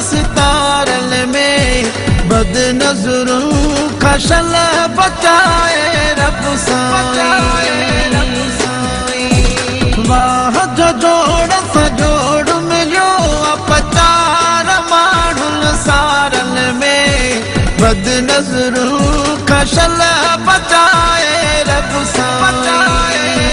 सितारल में बद नज़रों का शल बचाए रब साईं। वाह जो जोड़ सजोड़ मिलियो अपचार माण्हुल सारल में बद नज़रों का शल बचाए रब साईं।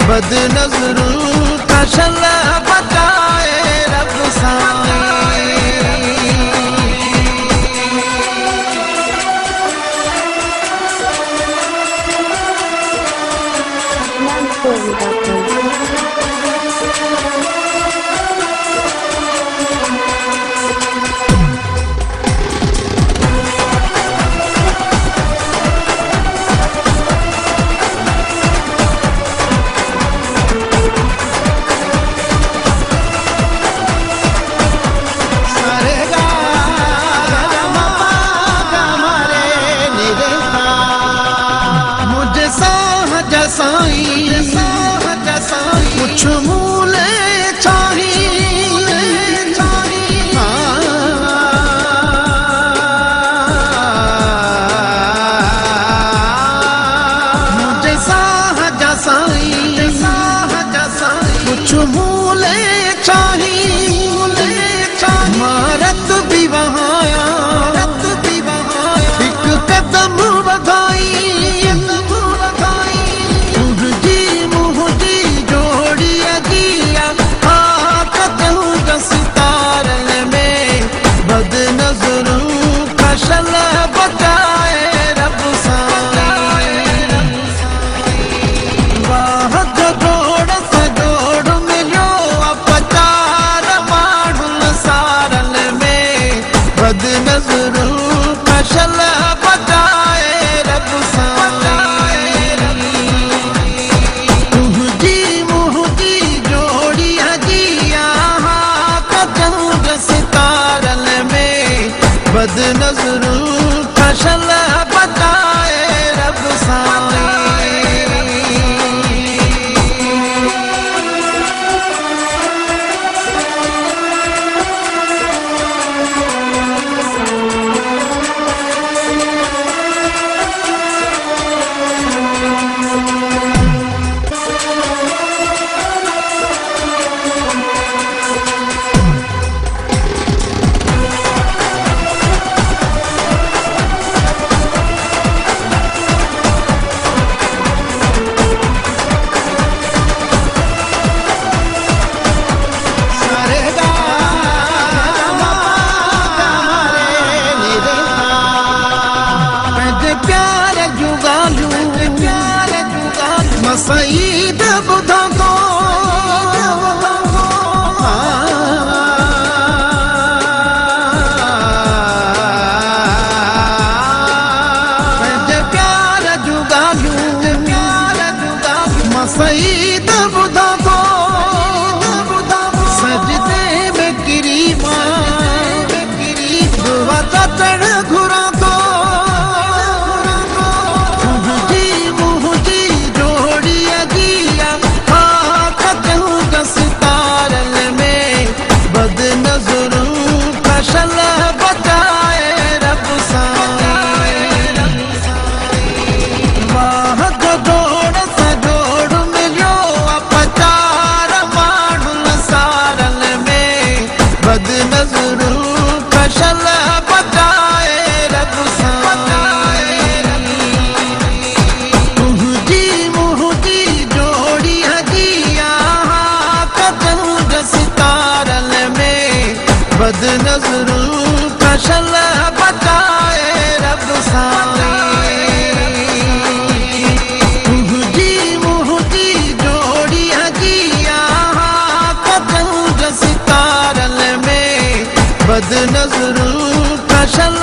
बद नज़रों का शल बचाए रब साईं। कुछ मूले चाहिए मुझे साहजा साईं कुछ मूले चाहिए मारत भी वहाया एक कदम बधाई शल बचाए रब साईं। वाह जो जोड़ सजोड़ मिलियो अपचार माण्हुल सारल में बद नज़रों का शल बचाए रब साईं। तुझी मुझी जोड़ी हजिया कजंग सितारल में बद नज़रों का शल बचाए रब साईं। सईद बुधा तो प्यार जुगालू सईद बुधा तो सजदे में किरीमा दुआ का चढ़ घुरा तो शल बचाए रब साईं। वाह जो जोड़ सजोड़ मिलियो अपचार माण्हुल सारल में बद नज़रों का शल बचाए रब साईं। तुझी मुझी जोड़ी हजिया कजंग सितारल में बद नज़रों का शल बचाए रब साईं। तुझी मुझी जोड़ी हजिया कजंग सितारल में बद नज़रों का शल बचाए रब साईं। वाह जो जोड़ सजोड़ मिलियो अपचार माण्हुल सारल में बद नज़रों का शल बचाए रब साईं। तुझी मुझी जोड़ी हजिया कजंग सितारल में बद नज़रों का शल बचाए रब साईं। तुझी मुझी जोड़ी हजिया कजंग सितारल में बद नज़रों का शल